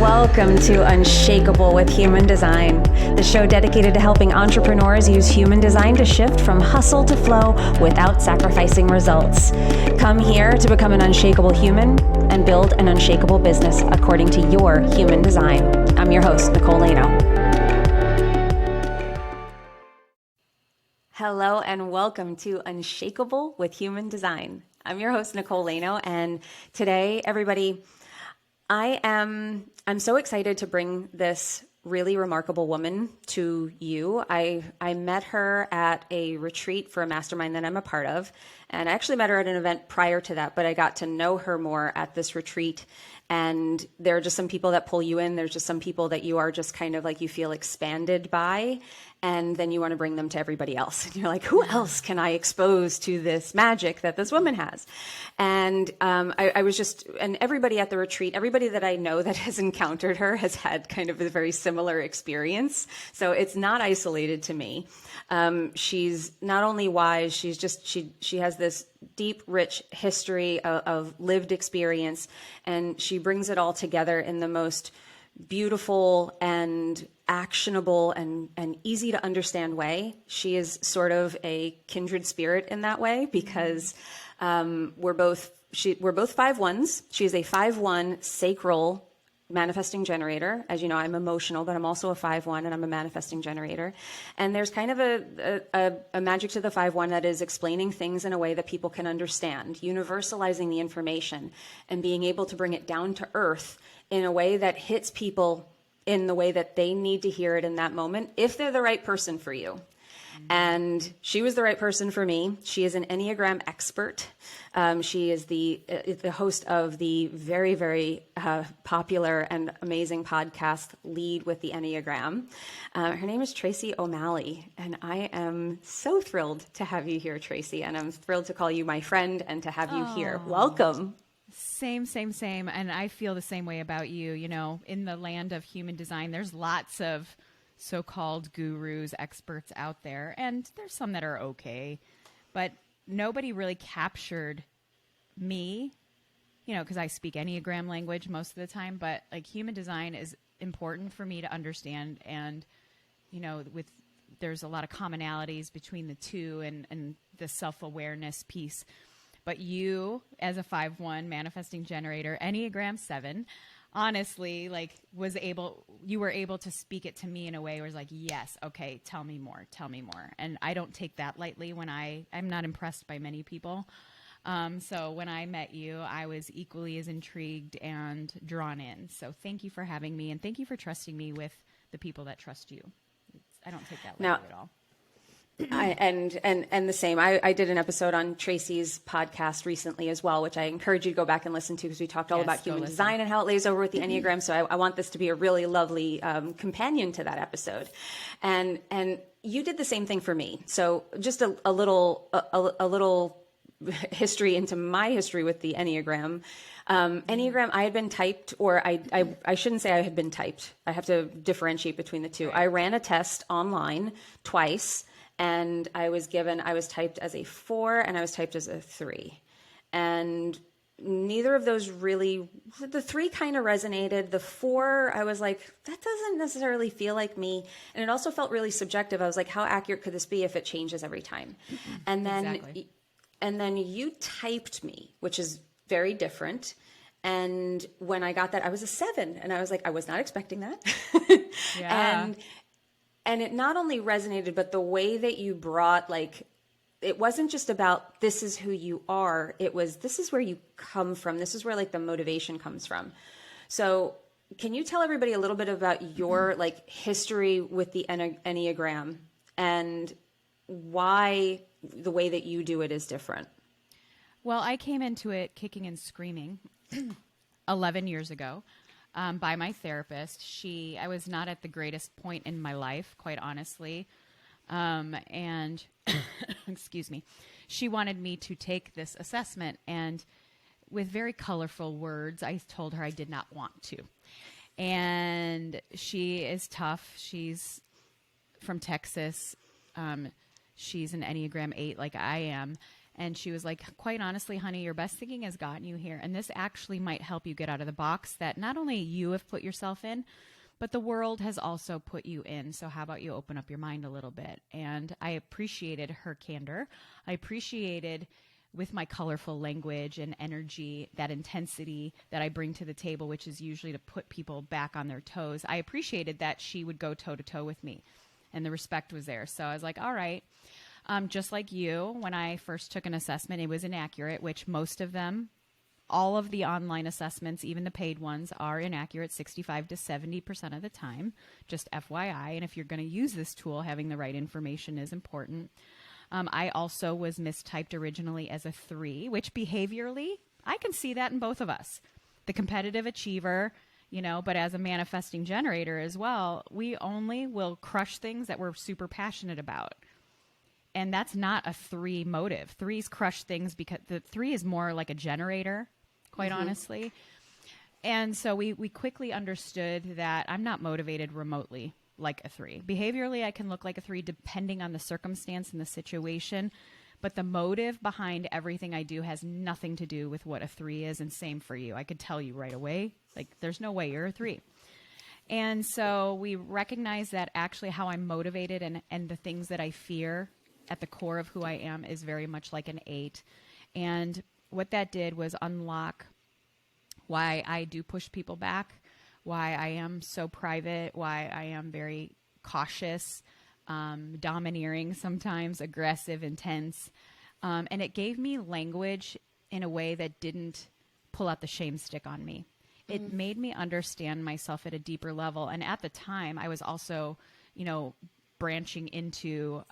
Welcome to Unshakable with Human Design, the show dedicated to helping entrepreneurs use human design to shift from hustle to flow without sacrificing results. Come here to become an unshakable human and build an unshakable business according to your human design. I'm your host, Nicole and Lead. Hello and welcome to Unshakable with Human Design. I'm your host, Nicole Lano, and today, everybody, I'm so excited to bring this really remarkable woman to you. I met her at a retreat for a mastermind that I'm a part of, and I actually met her at an event prior to that, but I got to know her more at this retreat. And there are just some people that pull you in. There's just some people that you are just kind of like you feel expanded by, and then you want to bring them to everybody else. And you're like, who else can I expose to this magic that this woman has? And I was just, and everybody at the retreat, everybody that I know that has encountered her has had kind of a very similar experience. So it's not isolated to me. She's not only wise, she's just, she has this deep, rich history of lived experience, and she brings it all together in the most beautiful and actionable and easy to understand way. She is sort of a kindred spirit in that way because we're both 5-1s. She's a 5-1 sacral manifesting generator. As you know, I'm emotional, but I'm also a 5-1 and I'm a manifesting generator. And there's kind of a magic to the 5-1 that is explaining things in a way that people can understand, universalizing the information and being able to bring it down to earth in a way that hits people in the way that they need to hear it in that moment, if they're the right person for you. And she was the right person for me. She is an Enneagram expert. She is the host of the very, very popular and amazing podcast, Lead with the Enneagram. Her name is Tracy O'Malley, and I am so thrilled to have you here, Tracy, and I'm thrilled to call you my friend and to have you here. Welcome. Same. And I feel the same way about you. You know, in the land of human design, there's lots of so-called gurus, experts out there, and there's some that are okay, but nobody really captured me, you know, because I speak Enneagram language most of the time, but like human design is important for me to understand. And, you know, there's a lot of commonalities between the two and the self-awareness piece. But you, as a 5-1 manifesting generator, Enneagram 7, honestly, like you were able to speak it to me in a way where it's like, yes, okay, tell me more. And I don't take that lightly when I'm not impressed by many people. So when I met you, I was equally as intrigued and drawn in. So thank you for having me, and thank you for trusting me with the people that trust you. I don't take that lightly at all. And the same. I did an episode on Tracy's podcast recently as well, which I encourage you to go back and listen to because we talked all about human design and how it lays over with the Enneagram. So I want this to be a really lovely companion to that episode. And you did the same thing for me. So just a little history into my history with the Enneagram. Enneagram, I had been typed, or I shouldn't say I had been typed. I have to differentiate between the two. I ran a test online twice. And I was typed as a 4 and I was typed as a 3. And neither of those really, the 3 kind of resonated. The 4, I was like, that doesn't necessarily feel like me. And it also felt really subjective. I was like, how accurate could this be if it changes every time? And then you typed me, which is very different. And when I got that, I was a 7. And I was like, I was not expecting that. Yeah. And it not only resonated, but the way that you brought, like, it wasn't just about this is who you are. It was, this is where you come from. This is where like the motivation comes from. So can you tell everybody a little bit about your like history with the Enneagram and why the way that you do it is different? Well, I came into it kicking and screaming 11 years ago. By my therapist. I was not at the greatest point in my life, quite honestly. And excuse me, she wanted me to take this assessment, and with very colorful words, I told her I did not want to. And she is tough. She's from Texas. She's an Enneagram 8 like I am. And she was like, quite honestly, honey, your best thinking has gotten you here. And this actually might help you get out of the box that not only you have put yourself in, but the world has also put you in. So how about you open up your mind a little bit? And I appreciated her candor. I appreciated, with my colorful language and energy, that intensity that I bring to the table, which is usually to put people back on their toes. I appreciated that she would go toe to toe with me, and the respect was there. So I was like, all right. Just like you, when I first took an assessment, it was inaccurate, which most of them, all of the online assessments, even the paid ones, are inaccurate 65 to 70% of the time, just FYI. And if you're going to use this tool, having the right information is important. I also was mistyped originally as a 3, which behaviorally, I can see that in both of us. The competitive achiever, but as a manifesting generator as well, we only will crush things that we're super passionate about. And that's not a 3 motive. 3s crush things because the 3 is more like a generator, quite honestly. And so we quickly understood that I'm not motivated remotely like a 3. Behaviorally, I can look like a 3 depending on the circumstance and the situation. But the motive behind everything I do has nothing to do with what a 3 is. And same for you. I could tell you right away, like, there's no way you're a 3. And so we recognize that actually how I'm motivated and the things that I fear at the core of who I am is very much like an 8. And what that did was unlock why I do push people back, why I am so private, why I am very cautious, domineering sometimes, aggressive, intense. And it gave me language in a way that didn't pull out the shame stick on me. It made me understand myself at a deeper level. And at the time, I was also, branching into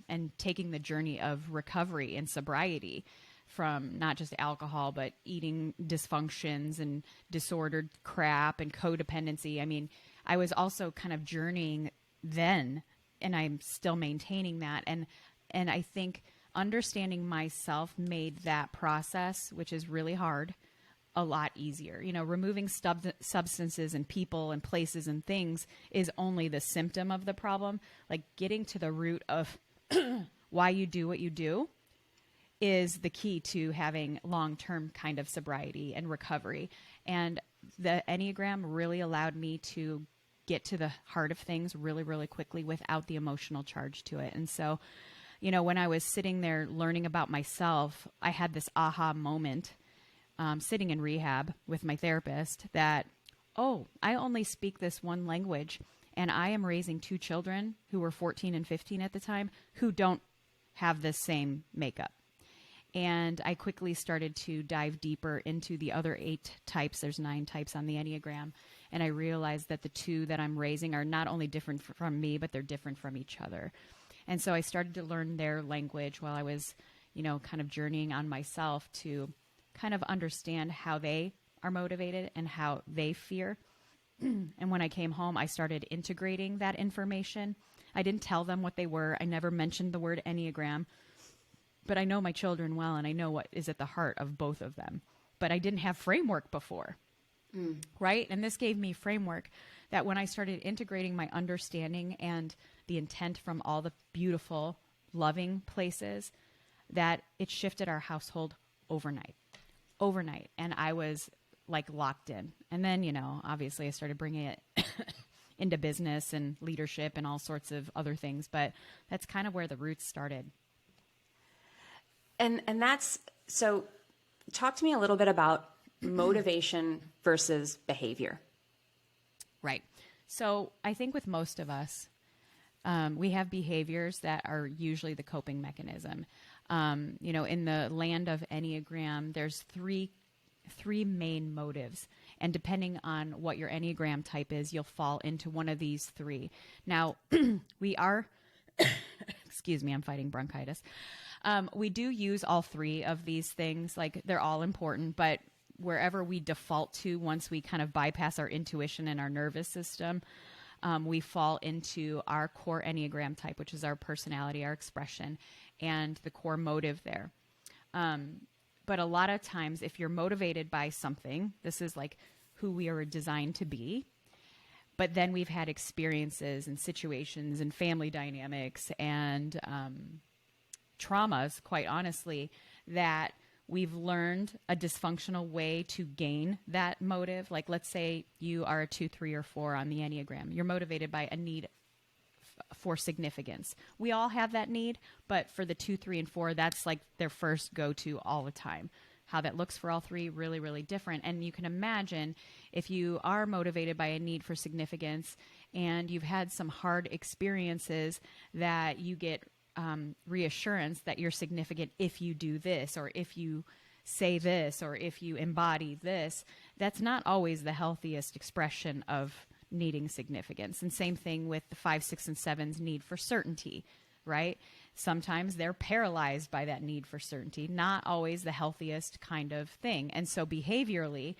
and taking the journey of recovery and sobriety from not just alcohol, but eating dysfunctions and disordered crap and codependency. I mean, I was also kind of journeying then, and I'm still maintaining that. And I think understanding myself made that process, which is really hard, a lot easier. Removing substances and people and places and things is only the symptom of the problem. Like, getting to the root of why you do what you do is the key to having long-term kind of sobriety and recovery. And the Enneagram really allowed me to get to the heart of things really, really quickly without the emotional charge to it. And so, when I was sitting there learning about myself, I had this aha moment sitting in rehab with my therapist that, I only speak this one language, and I am raising 2 children who were 14 and 15 at the time who don't have the same makeup. And I quickly started to dive deeper into the other 8 types. There's 9 types on the Enneagram. And I realized that the 2 that I'm raising are not only different from me, but they're different from each other. And so I started to learn their language while I was, kind of journeying on myself to kind of understand how they are motivated and how they fear. And when I came home, I started integrating that information. I didn't tell them what they were. I never mentioned the word Enneagram, but I know my children well, and I know what is at the heart of both of them. But I didn't have framework before, right? And this gave me framework that when I started integrating my understanding and the intent from all the beautiful, loving places, that it shifted our household overnight. And I was like locked in. And then, obviously I started bringing it into business and leadership and all sorts of other things. But that's kind of where the roots started. And that's, so talk to me a little bit about motivation versus behavior. Right. So I think with most of us, we have behaviors that are usually the coping mechanism. In the land of Enneagram, there's three main motives. And depending on what your Enneagram type is, you'll fall into one of these 3. Now, we are, excuse me, I'm fighting bronchitis. We do use all 3 of these things. Like, they're all important, but wherever we default to, once we kind of bypass our intuition and our nervous system, we fall into our core Enneagram type, which is our personality, our expression, and the core motive there. But a lot of times, if you're motivated by something, this is like who we are designed to be. But then we've had experiences and situations and family dynamics and traumas, quite honestly, that we've learned a dysfunctional way to gain that motive. Like, let's say you are a 2, 3, or 4 on the Enneagram. You're motivated by a need for significance. We all have that need, but for the 2, 3, and 4, that's like their first go-to all the time. How that looks for all three, really, really different. And you can imagine if you are motivated by a need for significance and you've had some hard experiences, that you get reassurance that you're significant if you do this, or if you say this, or if you embody this. That's not always the healthiest expression of needing significance. And same thing with the 5, 6, and 7's need for certainty, right? Sometimes they're paralyzed by that need for certainty, not always the healthiest kind of thing. And so behaviorally,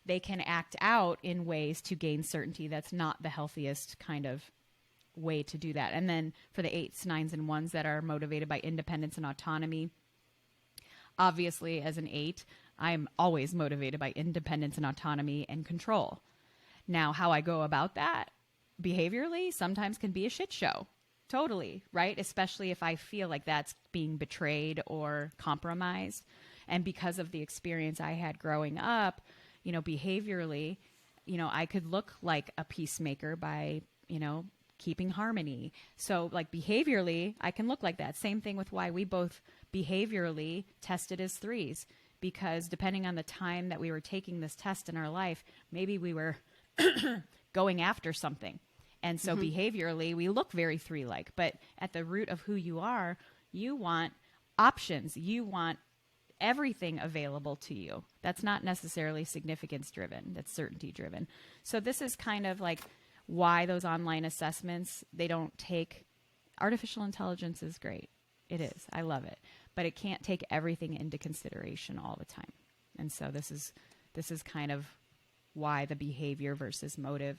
they can act out in ways to gain certainty. That's not the healthiest kind of way to do that. And then for the 8s, 9s, and 1s that are motivated by independence and autonomy, obviously as an 8, I'm always motivated by independence and autonomy and control. Now, how I go about that behaviorally sometimes can be a shit show. Totally, right? Especially if I feel like that's being betrayed or compromised. And because of the experience I had growing up, behaviorally, I could look like a peacemaker by, keeping harmony. So like behaviorally, I can look like that. Same thing with why we both behaviorally tested as 3s, because depending on the time that we were taking this test in our life, maybe we were going after something. And so behaviorally, we look very 3-like, but at the root of who you are, you want options. You want everything available to you. That's not necessarily significance driven. That's certainty driven. So this is kind of like why those online assessments, they don't take, artificial intelligence is great. It is. I love it. But it can't take everything into consideration all the time. And so this is kind of why the behavior versus motive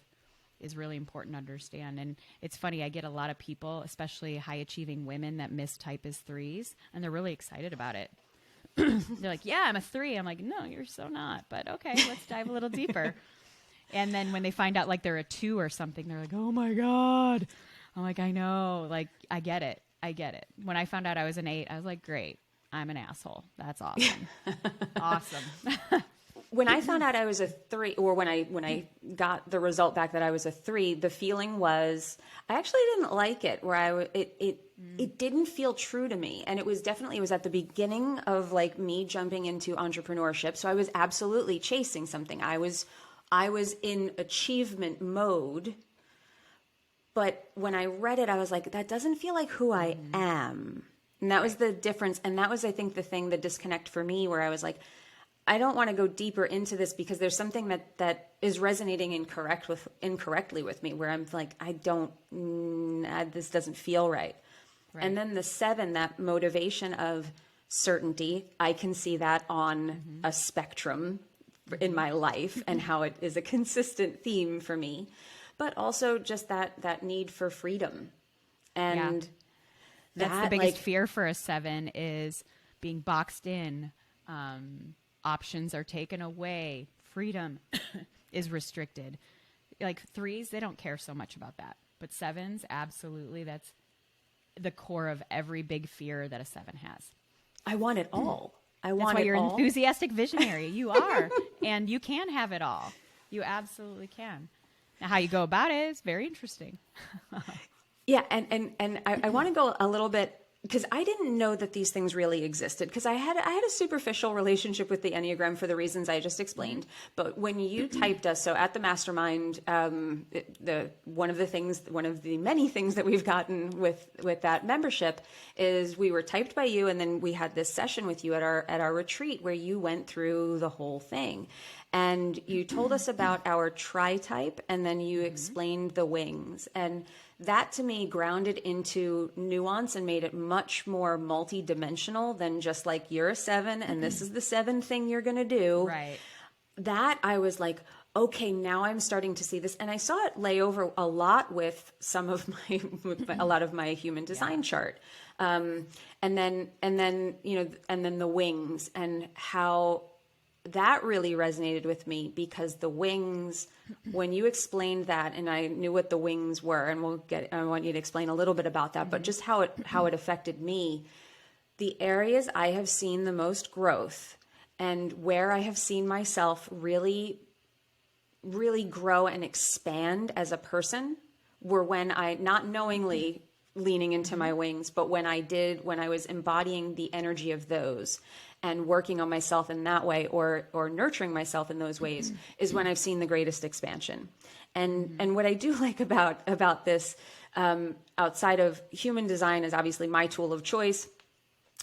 is really important to understand. And it's funny, I get a lot of people, especially high achieving women, that mistype as 3s, and they're really excited about it. They're like, yeah, I'm a 3. I'm like, no, you're so not. But okay, let's dive a little deeper. And then when they find out like they're a 2 or something, they're like, oh my God. I'm like, I know, like, I get it. When I found out I was an 8, I was like, great, I'm an asshole. That's awesome. Awesome. When I found out I was a 3, or when I got the result back that I was a 3, the feeling was, I actually didn't like it, where it didn't feel true to me. And it was at the beginning of like me jumping into entrepreneurship. So I was absolutely chasing something. I was in achievement mode. But when I read it, I was like, that doesn't feel like who I am. And that was the difference. And that was, I think, the disconnect for me, where I was like, I don't want to go deeper into this because there's something that is resonating incorrectly with me, where I'm like, this doesn't feel right. And then the 7, that motivation of certainty, I can see that on a spectrum in my life and how it is a consistent theme for me, but also just that need for freedom. And that's the biggest fear for a 7 is being boxed in. Options are taken away. Freedom is restricted. Like 3s, they don't care so much about that. But 7s, absolutely. That's the core of every big fear that a 7 has. I want it all. That's why you're an enthusiastic visionary. You are. And you can have it all. You absolutely can. Now, how you go about it is very interesting. Yeah. And I want to go a little bit, because I didn't know that these things really existed, because I had a superficial relationship with the Enneagram for the reasons I just explained. But when you typed us, so at the mastermind, one of the many things that we've gotten with that membership is we were typed by you, and then we had this session with you at our retreat where you went through the whole thing. And you told us about our tri-type, and then you explained the wings. And that to me grounded into nuance and made it much more multi-dimensional than just like, you're a 7 and this is the 7 thing you're going to do. Right. That I was like, okay, now I'm starting to see this. And I saw it lay over a lot with a lot of my human design chart. And then the wings, and how that really resonated with me, because the wings, when you explained that, and I knew what the wings were, and I want you to explain a little bit about that, but just how it affected me. the areas I have seen the most growth and where I have seen myself really, really grow and expand as a person were when I, not knowingly leaning into my wings, but when I was embodying the energy of those and working on myself in that way, or nurturing myself in those ways, is when I've seen the greatest expansion. And what I do like about this, outside of human design, is obviously my tool of choice.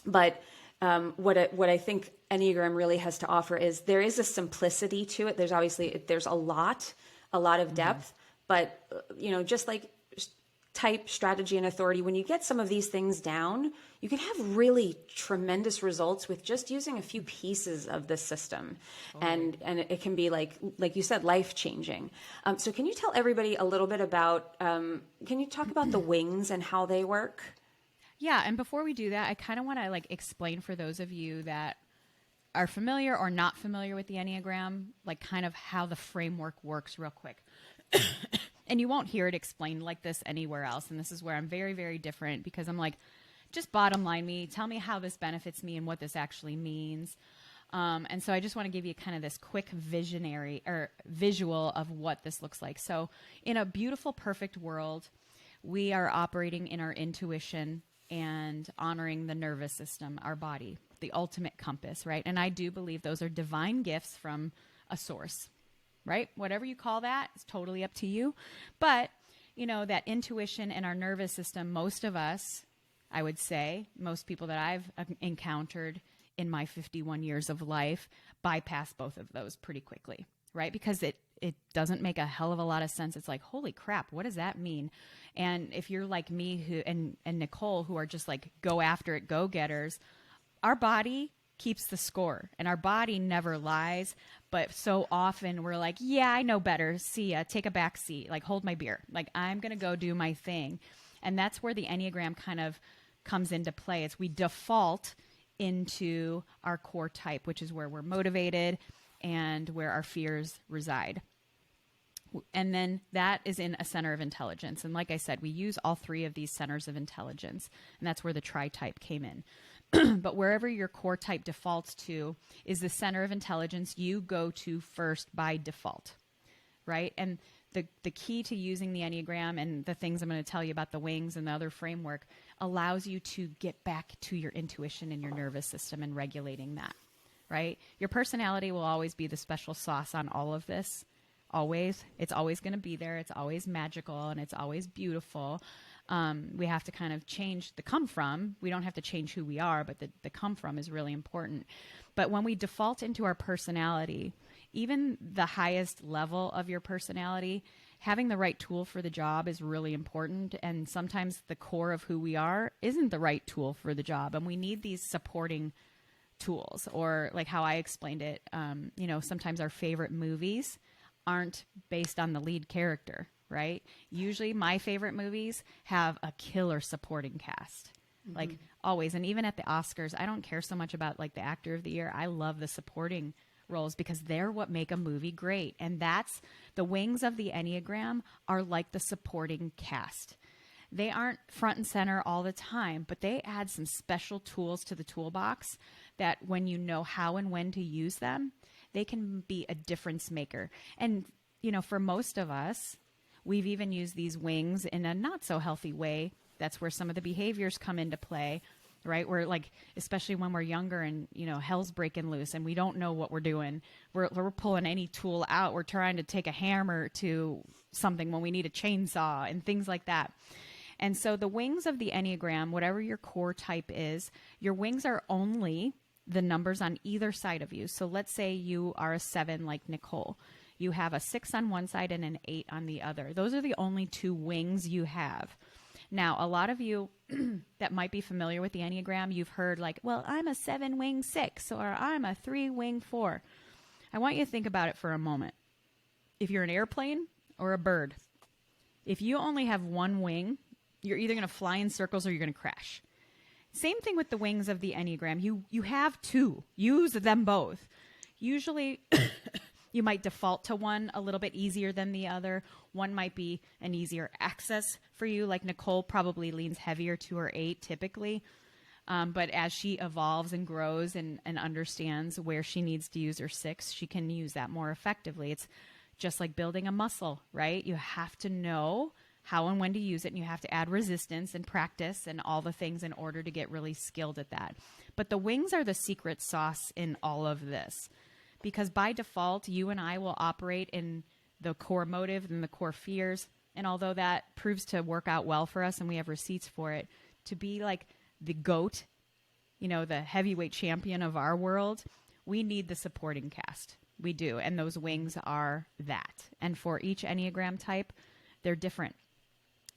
But what I think Enneagram really has to offer is there is a simplicity to it. There's a lot of depth, but just like type, strategy, and authority, when you get some of these things down, you can have really tremendous results with just using a few pieces of the system. And it can be like you said, life changing. So can you tell everybody a little bit about, can you talk about the wings and how they work? Yeah. And before we do that, I kind of want to explain for those of you that are familiar or not familiar with the Enneagram, kind of how the framework works real quick. And you won't hear it explained like this anywhere else. And this is where I'm very, very different, because I'm just bottom line me, tell me how this benefits me and what this actually means. And so I just want to give you kind of this quick visionary or visual of what this looks like. So in a beautiful, perfect world, we are operating in our intuition and honoring the nervous system, our body, the ultimate compass, right? And I do believe those are divine gifts from a source, right? Whatever you call that, it's totally up to you. But, that intuition and our nervous system, most of us, I would say, most people that I've encountered in my 51 years of life bypass both of those pretty quickly, right? Because it doesn't make a hell of a lot of sense. It's like, holy crap, what does that mean? And if you're like me and Nicole, who are just go after it, go-getters, our body keeps the score, and our body never lies. But so often we're like, yeah, I know better. See ya. Take a back seat. Hold my beer. I'm going to go do my thing. And that's where the Enneagram kind of comes into play. It's we default into our core type, which is where we're motivated and where our fears reside. And then that is in a center of intelligence. And like I said, we use all three of these centers of intelligence. And that's where the tri-type came in. But wherever your core type defaults to is the center of intelligence you go to first by default, right? And the key to using the Enneagram and the things I'm going to tell you about the wings and the other framework allows you to get back to your intuition and your nervous system and regulating that, right? Your personality will always be the special sauce on all of this. Always. It's always going to be there. It's always magical and it's always beautiful. We have to kind of change the come from. We don't have to change who we are, but the come from is really important. But when we default into our personality, even the highest level of your personality, having the right tool for the job is really important. And sometimes the core of who we are isn't the right tool for the job. And we need these supporting tools, or how I explained it, sometimes our favorite movies aren't based on the lead character, right? Usually my favorite movies have a killer supporting cast, always. And even at the Oscars, I don't care so much about the actor of the year. I love the supporting roles because they're what make a movie great. And that's the wings of the Enneagram are like the supporting cast. They aren't front and center all the time, but they add some special tools to the toolbox that when you know how and when to use them, they can be a difference maker. And, for most of us, we've even used these wings in a not so healthy way. That's where some of the behaviors come into play, right? We're especially when we're younger and, hell's breaking loose and we don't know what we're doing. We're pulling any tool out. We're trying to take a hammer to something when we need a chainsaw and things like that. And so the wings of the Enneagram, whatever your core type is, your wings are only the numbers on either side of you. So let's say you are a 7 like Nicole. You have a 6 on one side and an 8 on the other. Those are the only two wings you have. Now, a lot of you that might be familiar with the Enneagram, you've heard well, I'm a 7 wing 6 or I'm a 3 wing 4. I want you to think about it for a moment. If you're an airplane or a bird, if you only have one wing, you're either going to fly in circles or you're going to crash. Same thing with the wings of the Enneagram. You have two. Use them both. Usually you might default to one a little bit easier than the other. One might be an easier access for you. Like Nicole probably leans heavier to her 8 typically. But as she evolves and grows and understands where she needs to use her 6, she can use that more effectively. It's just like building a muscle, right? You have to know how and when to use it, and you have to add resistance and practice and all the things in order to get really skilled at that. But the wings are the secret sauce in all of this, because by default, you and I will operate in the core motive and the core fears. And although that proves to work out well for us and we have receipts for it, to be like the GOAT, the heavyweight champion of our world, we need the supporting cast. We do. And those wings are that. And for each Enneagram type, they're different.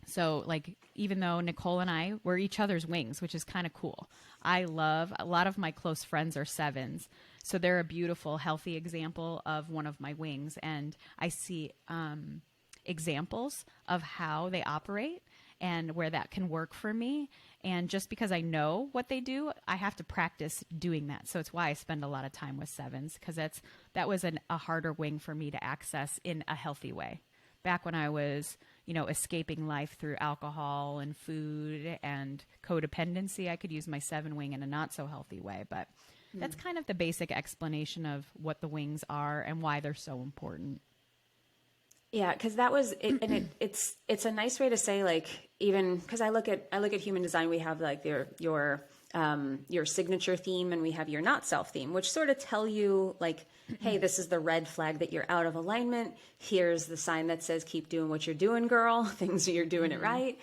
So like, even though Nicole and I, we're each other's wings, which is kind of cool. A lot of my close friends are 7s. So they're a beautiful, healthy example of one of my wings. And I see examples of how they operate and where that can work for me. And just because I know what they do, I have to practice doing that. So it's why I spend a lot of time with 7s, because that was a harder wing for me to access in a healthy way. Back when I was, escaping life through alcohol and food and codependency, I could use my 7 wing in a not so healthy way. But that's kind of the basic explanation of what the wings are and why they're so important. Yeah, because that was it, and it's a nice way to say, like, even because I look at human design, we have like your signature theme, and we have your not self theme, which sort of tell you like, hey, this is the red flag that you're out of alignment. Here's the sign that says keep doing what you're doing, girl. Things you're doing it right.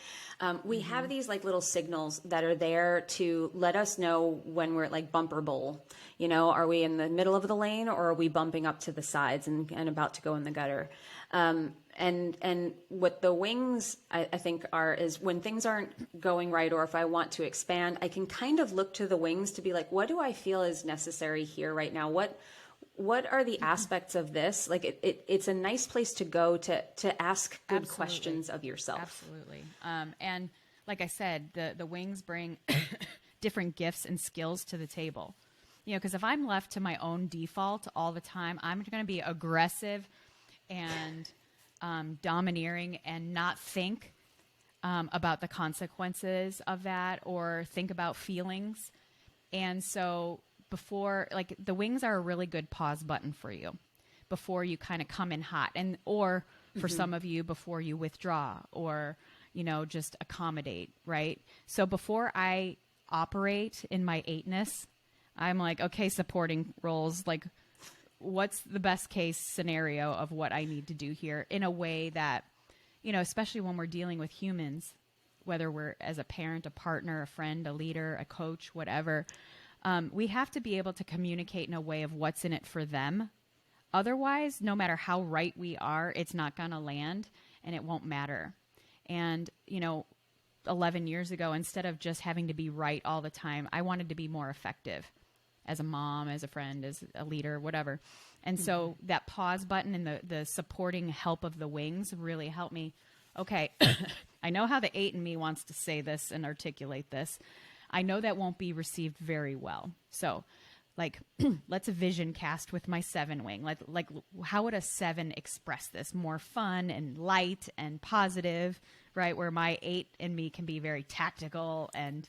We have these like little signals that are there to let us know when we're at like bumper bowl. Are we in the middle of the lane, or are we bumping up to the sides and about to go in the gutter? And what the wings, I think, is when things aren't going right, or if I want to expand, I can kind of look to the wings to be like, what do I feel is necessary here right now? What are the aspects of this? Like it's a nice place to go to ask good Absolutely. Questions of yourself. Absolutely. And like I said, the wings bring different gifts and skills to the table. Because if I'm left to my own default all the time, I'm going to be aggressive and domineering and not think about the consequences of that or think about feelings. And so the wings are a really good pause button for you before you kind of come in hot, or for some of you, before you withdraw or, just accommodate, right? So before I operate in my 8ness, I'm like, okay, supporting roles, like, what's the best case scenario of what I need to do here in a way that, especially when we're dealing with humans, whether we're as a parent, a partner, a friend, a leader, a coach, whatever, we have to be able to communicate in a way of what's in it for them. Otherwise, no matter how right we are, it's not going to land and it won't matter. And, 11 years ago, instead of just having to be right all the time, I wanted to be more effective as a mom, as a friend, as a leader, whatever. And so that pause button and the supporting help of the wings really helped me. Okay, I know how the 8 in me wants to say this and articulate this. I know that won't be received very well. So like, let's vision cast with my 7 wing. Like how would a 7 express this? More fun and light and positive, right? Where my 8 in me can be very tactical and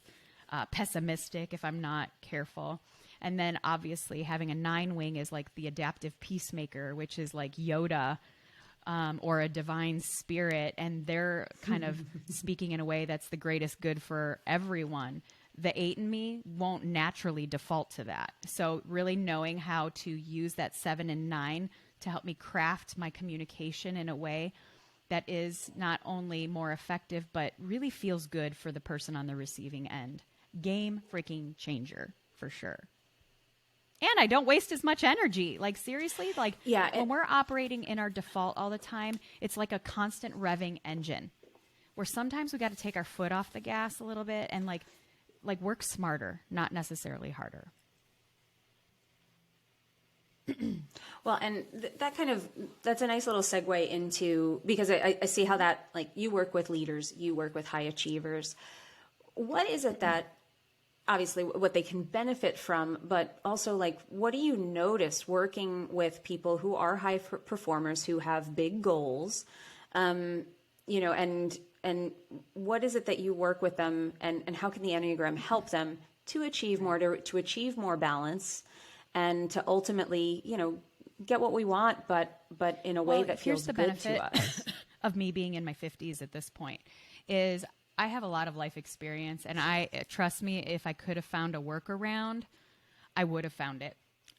pessimistic if I'm not careful. And then obviously having a 9 wing is like the adaptive peacemaker, which is like Yoda or a divine spirit. And they're kind of speaking in a way that's the greatest good for everyone. The 8 in me won't naturally default to that. So really knowing how to use that 7 and 9 to help me craft my communication in a way that is not only more effective, but really feels good for the person on the receiving end. Game freaking changer for sure. And I don't waste as much energy. Like seriously, when we're operating in our default all the time, it's like a constant revving engine where sometimes we got to take our foot off the gas a little bit and like work smarter, not necessarily harder. Well, and that's a nice little segue into, because I see how that, like, you work with leaders, you work with high achievers. What is it that, obviously what they can benefit from, but also like, what do you notice working with people who are high performers, who have big goals, and what is it that you work with them, and how can the Enneagram help them to achieve more, to achieve more balance, and to ultimately, get what we want, but in a way that feels good to us. Of me being in my 50s at this point is I have a lot of life experience, and trust me, if I could have found a workaround, I would have found it.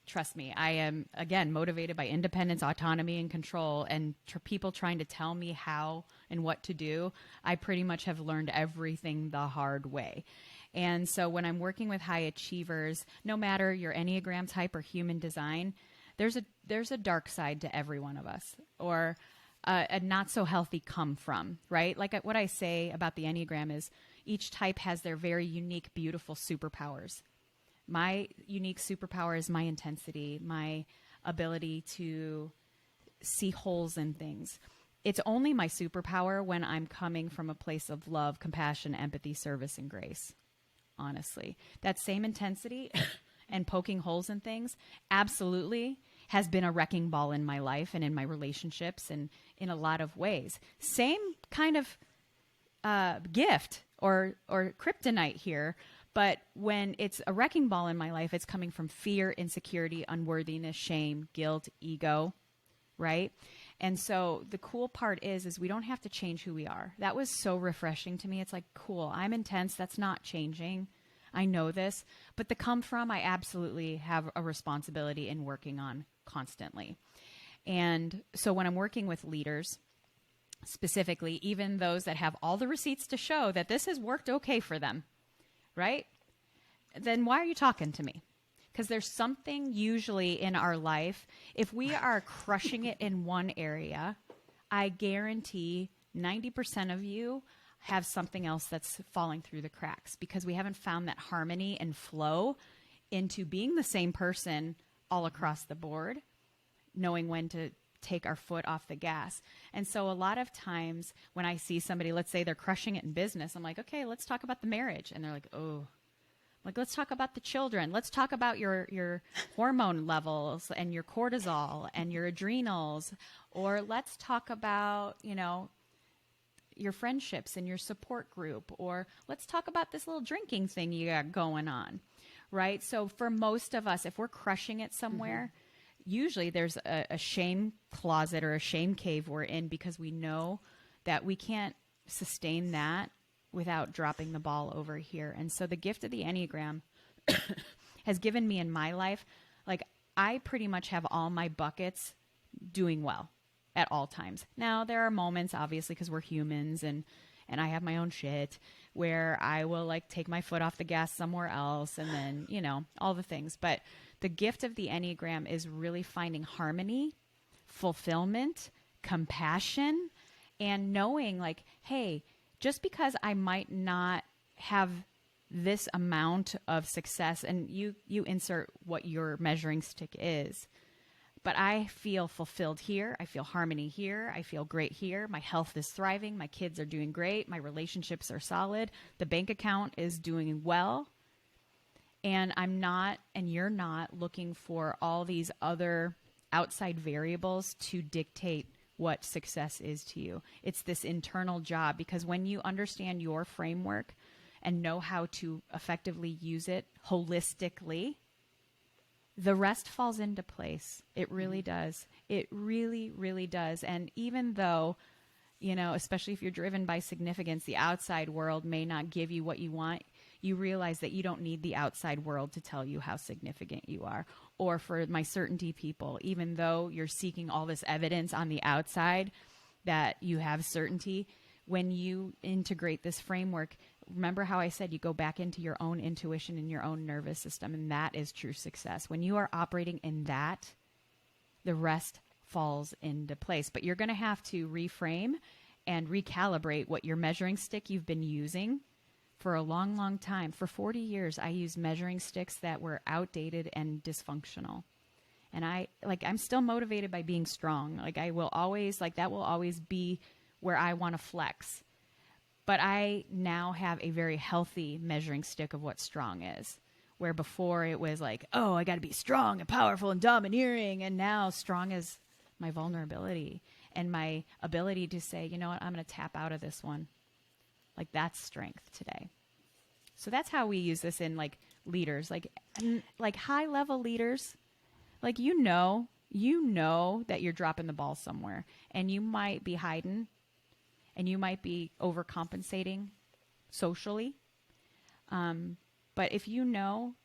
Trust me. I am, again, motivated by independence, autonomy, and control, and people trying to tell me how and what to do. I pretty much have learned everything the hard way. And so when I'm working with high achievers, no matter your Enneagram type or human design, there's a dark side to every one of us, or a not so healthy come from, right? Like what I say about the Enneagram is each type has their very unique, beautiful superpowers. My unique superpower is my intensity, my ability to see holes in things. It's only my superpower when I'm coming from a place of love, compassion, empathy, service, and grace. Honestly, that same intensity and poking holes in things absolutely has been a wrecking ball in my life and in my relationships and in a lot of ways. Same kind of gift or kryptonite here, but when it's a wrecking ball in my life, it's coming from fear, insecurity, unworthiness, shame, guilt, ego, right? And so the cool part is we don't have to change who we are. That was so refreshing to me. It's like, cool, I'm intense. That's not changing. I know this. But the come from, I absolutely have a responsibility in working on constantly. And so when I'm working with leaders, specifically, even those that have all the receipts to show that this has worked okay for them, right? Then why are you talking to me? Because there's something usually in our life, if we are crushing it in one area, I guarantee 90% of you have something else that's falling through the cracks because we haven't found that harmony and flow into being the same person all across the board, knowing when to take our foot off the gas. And so a lot of times when I see somebody, let's say they're crushing it in business, I'm like, okay, let's talk about the marriage. And they're like, oh, like, let's talk about the children. Let's talk about your hormone levels and your cortisol and your adrenals. Or let's talk about, your friendships and your support group. Or let's talk about this little drinking thing you got going on, right? So for most of us, if we're crushing it somewhere, usually there's a shame closet or a shame cave we're in because we know that we can't sustain that without dropping the ball over here. And so the gift of the Enneagram has given me in my life, like I pretty much have all my buckets doing well at all times. Now there are moments, obviously, because we're humans and I have my own shit where I will like take my foot off the gas somewhere else and then, all the things. But the gift of the Enneagram is really finding harmony, fulfillment, compassion, and knowing like, hey, just because I might not have this amount of success, and you insert what your measuring stick is, but I feel fulfilled here. I feel harmony here. I feel great here. My health is thriving. My kids are doing great. My relationships are solid. The bank account is doing well. And I'm not, and you're not looking for all these other outside variables to dictate what success is to you. It's this internal job, because when you understand your framework and know how to effectively use it holistically, the rest falls into place. It really does. It really, really does. And even though, especially if you're driven by significance, the outside world may not give you what you want, you realize that you don't need the outside world to tell you how significant you are. Or for my certainty people, even though you're seeking all this evidence on the outside that you have certainty, when you integrate this framework, remember how I said you go back into your own intuition and your own nervous system, and that is true success. When you are operating in that, the rest falls into place. But you're going to have to reframe and recalibrate what your measuring stick you've been using for a long, long time. For 40 years, I used measuring sticks that were outdated and dysfunctional. And I'm still motivated by being strong. Like I will always, that will always be where I want to flex. But I now have a very healthy measuring stick of what strong is. Where before it was like, oh, I got to be strong and powerful and domineering. And now strong is my vulnerability and my ability to say, you know what, I'm going to tap out of this one. Like that's strength today. So that's how we use this in leaders, like high level leaders, like, that you're dropping the ball somewhere, and you might be hiding, and you might be overcompensating socially. But if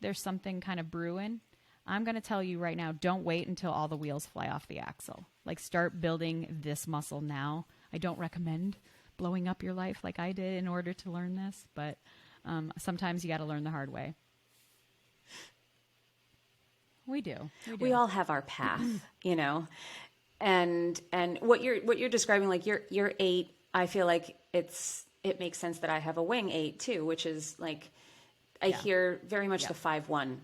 there's something kind of brewing, I'm going to tell you right now, don't wait until all the wheels fly off the axle. Like, start building this muscle now. I don't recommend blowing up your life like I did in order to learn this, but sometimes you got to learn the hard way. We do. We all have our path, and what you're describing, like you're 8. I feel like it makes sense that I have a wing 8 too, which is like, I hear very much the 5-1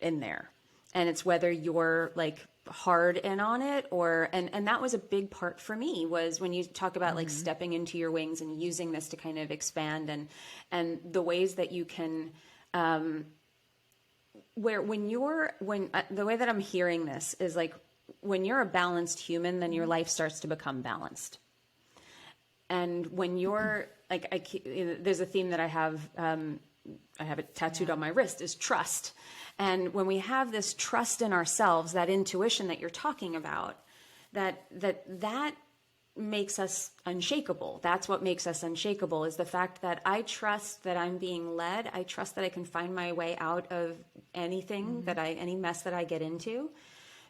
in there, and it's whether you're like hard in on it and that was a big part for me, was when you talk about like stepping into your wings and using this to kind of expand and the ways that you can, the way that I'm hearing this is like, when you're a balanced human, then your life starts to become balanced. And when you're like, there's a theme that I have it tattooed on my wrist, is trust. And when we have this trust in ourselves, that intuition that you're talking about, that makes us unshakable. That's what makes us unshakable, is the fact that I trust that I'm being led. I trust that I can find my way out of anything any mess that I get into,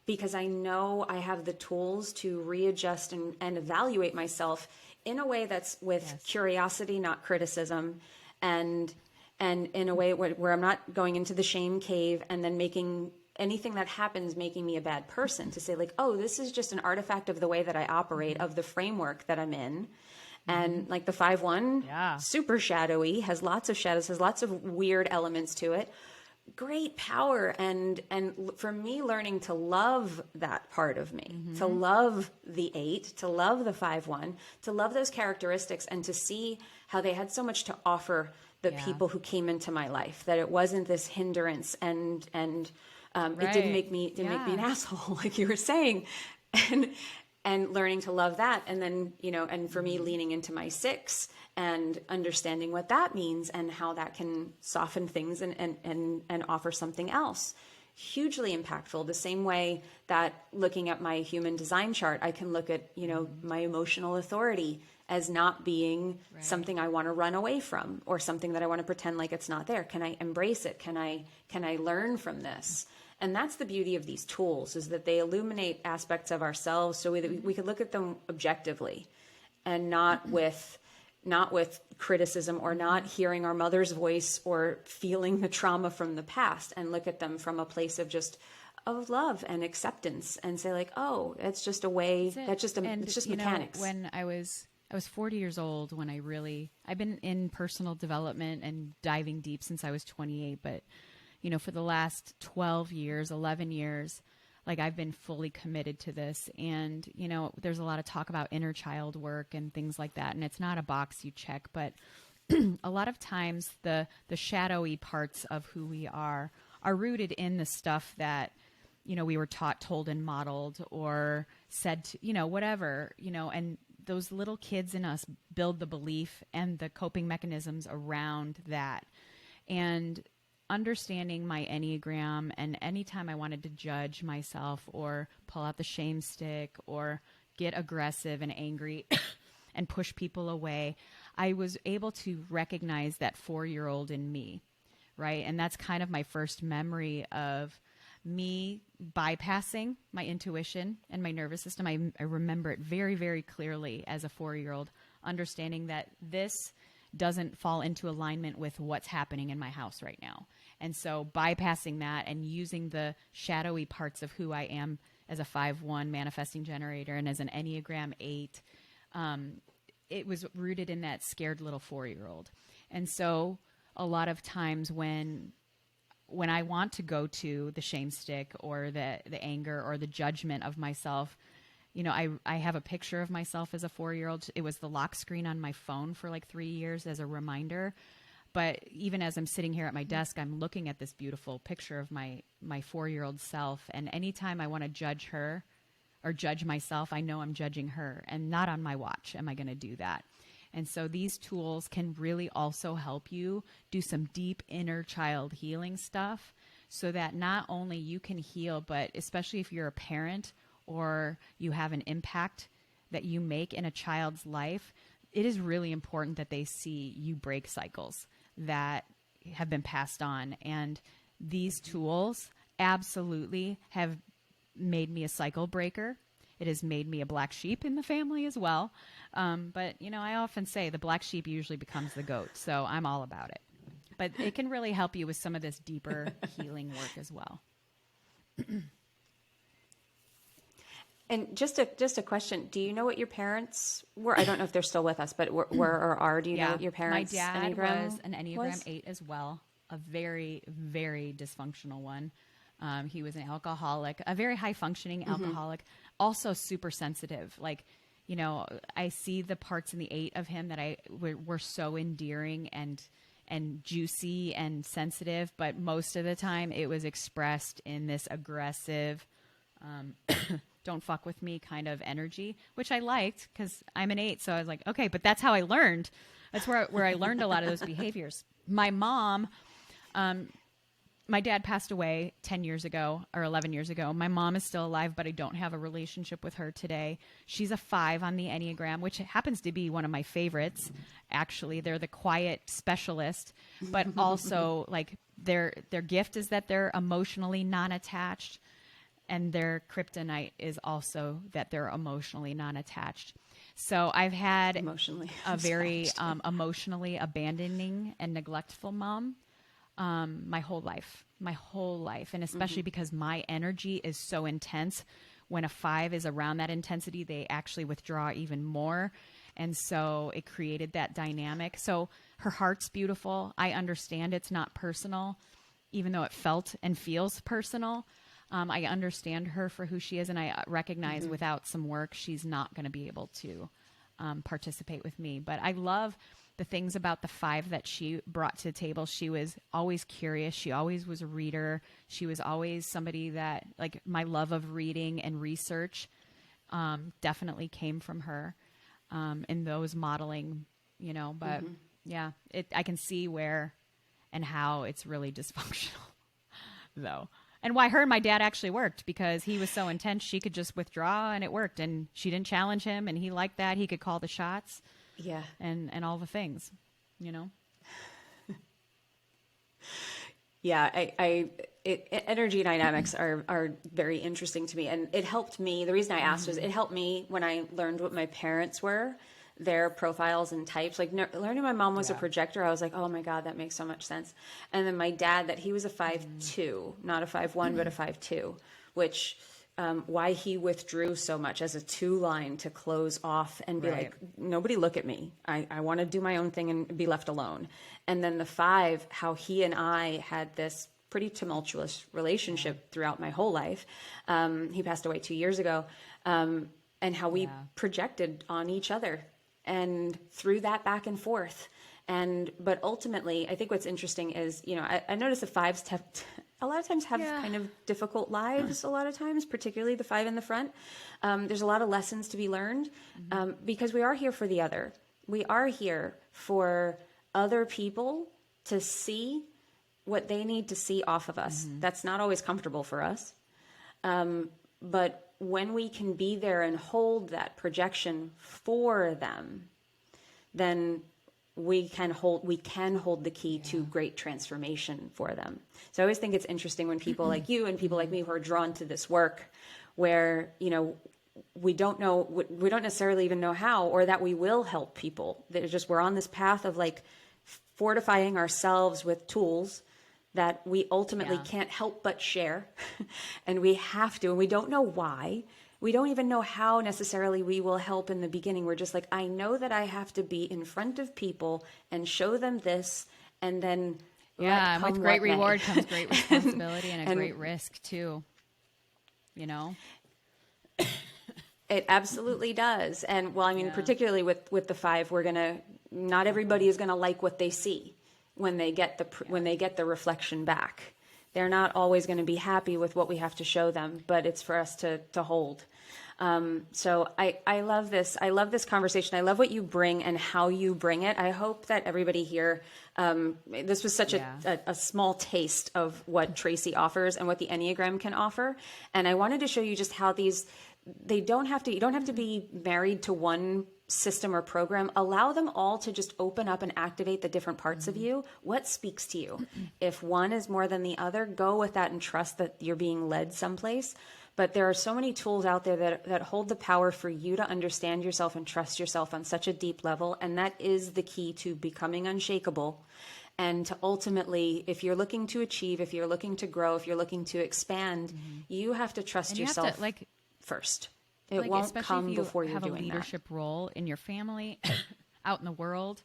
because I know I have the tools to readjust and evaluate myself in a way that's with curiosity, not criticism, and in a way where I'm not going into the shame cave and then making anything that happens making me a bad person, to say like, oh, this is just an artifact of the way that I operate, of the framework that I'm in. And like the 5-1, super shadowy, has lots of shadows, has lots of weird elements to it. Great power. And for me, learning to love that part of me, to love the 8, to love the 5-1, to love those characteristics, and to see how they had so much to offer the people who came into my life, that it wasn't this hindrance and it didn't make me an asshole, like you were saying, and learning to love that. And then, and for me, leaning into my 6 and understanding what that means and how that can soften things and offer something else. Hugely impactful. The same way that looking at my human design chart, I can look at, my emotional authority as not being something I want to run away from, or something that I want to pretend like it's not there. Can I embrace it? Can I learn from this? And that's the beauty of these tools, is that they illuminate aspects of ourselves so that we could look at them objectively, and not with criticism, or not hearing our mother's voice or feeling the trauma from the past, and look at them from a place of love and acceptance, and say like, oh, it's just a way, it's just mechanics. When I was 40 years old when I've been in personal development and diving deep since I was 28, but for the last 11 years, like, I've been fully committed to this. And, there's a lot of talk about inner child work and things like that. And it's not a box you check, but a lot of times the shadowy parts of who we are rooted in the stuff that, we were taught, told, and modeled, or said to, whatever, and those little kids in us build the belief and the coping mechanisms around that. And understanding my Enneagram, and anytime I wanted to judge myself or pull out the shame stick or get aggressive and angry and push people away, I was able to recognize that 4-year-old in me, right? And that's kind of my first memory of me bypassing my intuition and my nervous system. I remember it very, very clearly as a 4-year-old, understanding that this doesn't fall into alignment with what's happening in my house right now. And so bypassing that and using the shadowy parts of who I am as a 5-1 manifesting generator and as an Enneagram 8, it was rooted in that scared little 4-year-old. And so a lot of times when I want to go to the shame stick or the anger or the judgment of myself, I have a picture of myself as a 4-year-old. It was the lock screen on my phone for like 3 years as a reminder. But even as I'm sitting here at my desk, I'm looking at this beautiful picture of my 4-year-old self. And anytime I want to judge her or judge myself, I know I'm judging her, and not on my watch am I going to do that. And so these tools can really also help you do some deep inner child healing stuff so that not only you can heal, but especially if you're a parent or you have an impact that you make in a child's life, it is really important that they see you break cycles that have been passed on. And these tools absolutely have made me a cycle breaker. It has made me a black sheep in the family as well. But, I often say the black sheep usually becomes the goat. So I'm all about it. But it can really help you with some of this deeper healing work as well. And just a question. Do you know what your parents were? I don't know if they're still with us, but were or are. Do you know what your parents' My dad Enneagram was an Enneagram 8 as well. A very, very dysfunctional one. He was an alcoholic, a very high functioning alcoholic, also super sensitive. Like, I see the parts in the 8 of him that were so endearing and juicy and sensitive, but most of the time it was expressed in this aggressive, don't fuck with me kind of energy, which I liked because I'm an 8. So I was like, okay, but that's how I learned. That's where I learned a lot of those behaviors. My mom, my dad passed away 10 years ago or 11 years ago. My mom is still alive, but I don't have a relationship with her today. She's a 5 on the Enneagram, which happens to be one of my favorites. Actually, they're the quiet specialist, but also like their gift is that they're emotionally non-attached, and their kryptonite is also that they're emotionally non-attached. So I've had a very emotionally abandoning and neglectful mom. My whole life. And especially because my energy is so intense. When a 5 is around that intensity, they actually withdraw even more. And so it created that dynamic. So her heart's beautiful. I understand it's not personal, even though it felt and feels personal. I understand her for who she is. And I recognize without some work, she's not going to be able to participate with me. But I love the things about the 5 that she brought to the table. She was always curious. She always was a reader. She was always somebody that, like, my love of reading and research definitely came from her in those modeling, but yeah, I can see where and how it's really dysfunctional though. And why her and my dad actually worked, because he was so intense, she could just withdraw and it worked. And she didn't challenge him, and he liked that. He could call the shots. Yeah. And all the things, Yeah, energy dynamics are very interesting to me. And it helped me. The reason I asked was it helped me when I learned what my parents were, their profiles and types. Like learning my mom was a projector, I was like, oh my God, that makes so much sense. And then my dad, that he was a 5-2, not a 5-1, but a 5-2, which why he withdrew so much as a 2 line to close off and be like, nobody look at me. I want to do my own thing and be left alone. And then the 5, how he and I had this pretty tumultuous relationship throughout my whole life. He passed away 2 years ago. And how we projected on each other and through that back and forth. But ultimately, I think what's interesting is, I notice the 5s a lot of times have kind of difficult lives a lot of times, particularly the 5 in the front. There's a lot of lessons to be learned because we are here for the other. We are here for other people to see what they need to see off of us. That's not always comfortable for us. But when we can be there and hold that projection for them, then we can hold the key to great transformation for them. So I always think it's interesting when people like you and people like me who are drawn to this work where, we don't necessarily even know how, or that we will help people. We're on this path of like fortifying ourselves with tools that we ultimately can't help but share. And we have to, and we don't know why. We don't even know how necessarily we will help in the beginning. We're just like, I know that I have to be in front of people and show them this, and then and with great reward comes great responsibility and a great risk too. It absolutely does. And particularly with the 5, not everybody is gonna like what they see when they get the reflection back. they're not always going to be happy with what we have to show them, but it's for us to hold. So I love this. I love this conversation. I love what you bring and how you bring it. I hope that everybody here, this was such a small taste of what Tracy offers and what the Enneagram can offer. And I wanted to show you just how you don't have to be married to one system or program. Allow them all to just open up and activate the different parts of you. What speaks to you? If one is more than the other, go with that and trust that you're being led someplace. But there are so many tools out there that hold the power for you to understand yourself and trust yourself on such a deep level. And that is the key to becoming unshakable. And to ultimately, if you're looking to achieve, if you're looking to grow, if you're looking to expand, you have to trust yourself first. It won't come before you're doing that. Especially if you have a leadership role in your family, out in the world,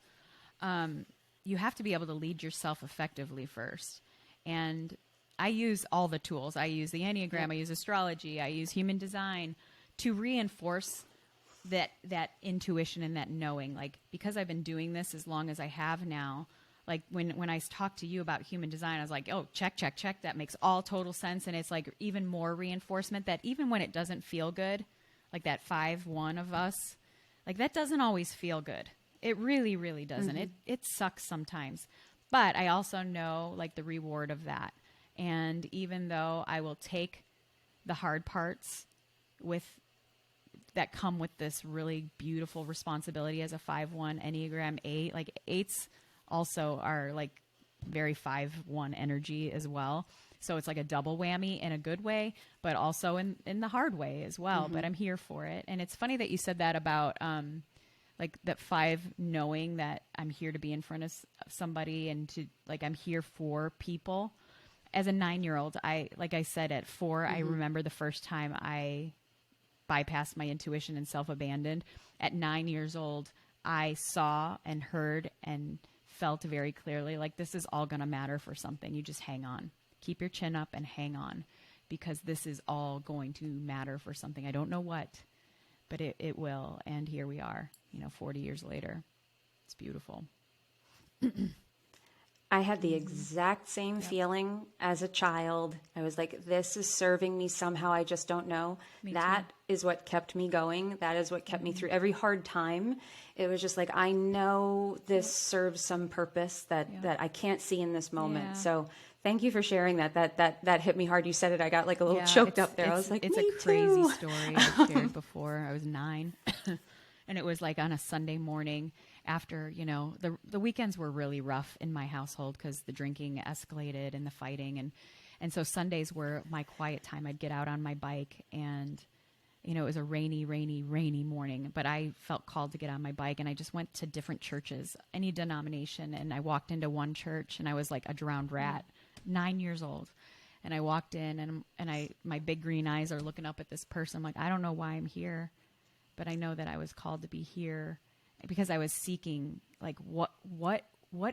you have to be able to lead yourself effectively first. And I use all the tools. I use the Enneagram, I use astrology, I use human design to reinforce that intuition and that knowing. Like, because I've been doing this as long as I have now, like when I talked to you about human design, I was like, oh, check. That makes all total sense. And it's like even more reinforcement that even when it doesn't feel good, like that 5-1 of us, like that doesn't always feel good. It really, really doesn't. Mm-hmm. It sucks sometimes. But I also know like the reward of that. And even though I will take the hard parts that come with this really beautiful responsibility as a 5-1 Enneagram 8, like 8s also are like very 5-1 energy as well. So it's like a double whammy in a good way, but also in the hard way as well. Mm-hmm. But I'm here for it. And it's funny that you said that about like that 5 knowing that I'm here to be in front of somebody and to like I'm here for people. As a 9-year-old, like I said, at 4, I remember the first time I bypassed my intuition and self-abandoned. At 9 years old, I saw and heard and felt very clearly like this is all going to matter for something. You just hang on. Keep your chin up and hang on because this is all going to matter for something. I don't know what, but it will. And here we are, 40 years later. It's beautiful. I had the exact same feeling as a child. I was like, this is serving me somehow. I just don't know. That is what kept me going. That is what kept me through every hard time. It was just like, I know this serves some purpose that I can't see in this moment. Yeah. So thank you for sharing that. That hit me hard. You said it. I got like a little choked up there. I was like, it's a crazy story I've shared before. I was 9 and it was like on a Sunday morning. After, the weekends were really rough in my household because the drinking escalated and the fighting. And so Sundays were my quiet time. I'd get out on my bike and, it was a rainy morning. But I felt called to get on my bike and I just went to different churches, any denomination. And I walked into one church and I was like a drowned rat, 9 years old. And I walked in and my big green eyes are looking up at this person. I'm like, I don't know why I'm here, but I know that I was called to be here. Because I was seeking, like, what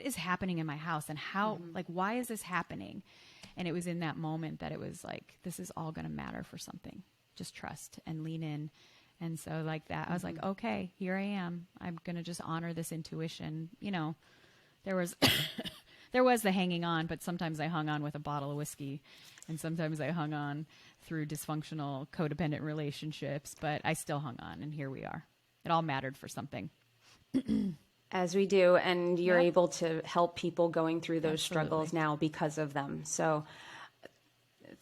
is happening in my house and how, like, why is this happening? And it was in that moment that it was like, this is all going to matter for something. Just trust and lean in. And so like that, I was like, okay, here I am. I'm going to just honor this intuition. There was, there was the hanging on, but sometimes I hung on with a bottle of whiskey and sometimes I hung on through dysfunctional codependent relationships, but I still hung on and here we are. It all mattered for something. As we do, and you're able to help people going through those struggles now because of them. So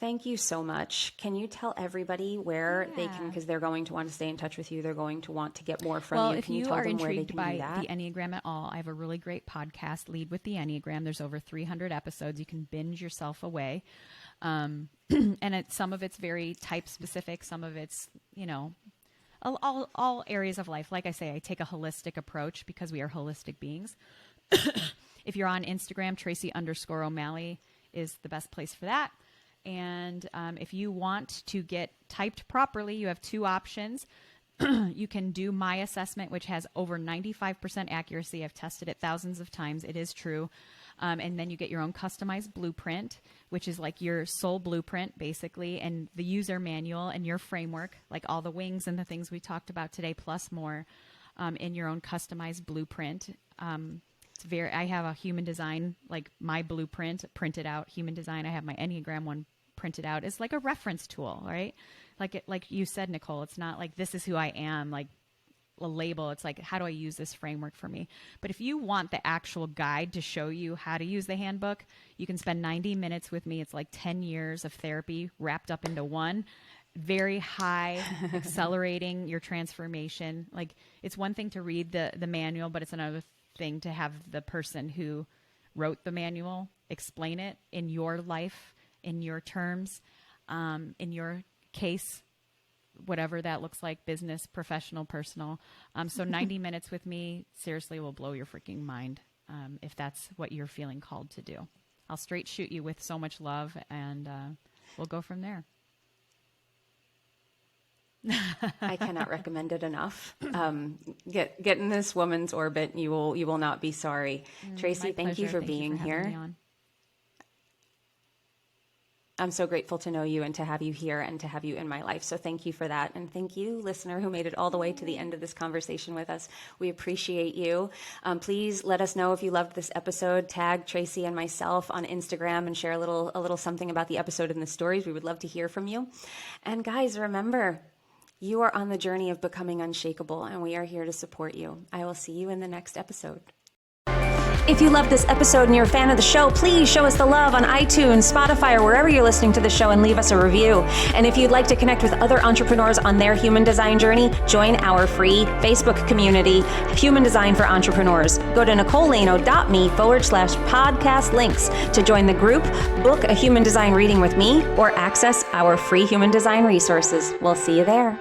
thank you so much. Can you tell everybody where they can, because they're going to want to stay in touch with you, they're going to want to get more from you. Can you tell them where they can do that? Well, if you are intrigued by the Enneagram at all, I have a really great podcast, Lead with the Enneagram. There's over 300 episodes. You can binge yourself away. And some of it's very type specific. Some of it's, all areas of life. Like I say, I take a holistic approach because we are holistic beings. If you're on Instagram, Tracy_O'Malley is the best place for that. And if you want to get typed properly, you have 2 options. You can do my assessment, which has over 95% accuracy. I've tested it thousands of times. It is true. And then you get your own customized blueprint, which is like your soul blueprint, basically, and the user manual and your framework, like all the wings and the things we talked about today, plus more in your own customized blueprint. I have a human design, like my blueprint printed out, human design. I have my Enneagram one printed out. It's like a reference tool, right? Like you said, Nicole, it's not like this is who I am, like a label. It's like, how do I use this framework for me? But if you want the actual guide to show you how to use the handbook, you can spend 90 minutes with me. It's like 10 years of therapy wrapped up into one. Very high, accelerating your transformation. Like, it's one thing to read the manual, but it's another thing to have the person who wrote the manual explain it in your life, in your terms, in your case, whatever that looks like, business, professional, personal. So 90 minutes with me seriously will blow your freaking mind, if that's what you're feeling called to do. I'll straight shoot you with so much love, and we'll go from there. I cannot recommend it enough. Get in this woman's orbit. You will not be sorry. Tracy, thank you for being here. I'm so grateful to know you and to have you here and to have you in my life. So thank you for that. And thank you, listener, who made it all the way to the end of this conversation with us. We appreciate you. Please let us know if you loved this episode. Tag Tracy and myself on Instagram and share a little something about the episode in the stories. We would love to hear from you. And guys, remember, you are on the journey of becoming unshakable, and we are here to support you. I will see you in the next episode. If you love this episode and you're a fan of the show, please show us the love on iTunes, Spotify, or wherever you're listening to the show, and leave us a review. And if you'd like to connect with other entrepreneurs on their human design journey, join our free Facebook community, Human Design for Entrepreneurs. Go to nicolelano.me/podcast links to join the group, book a human design reading with me, or access our free human design resources. We'll see you there.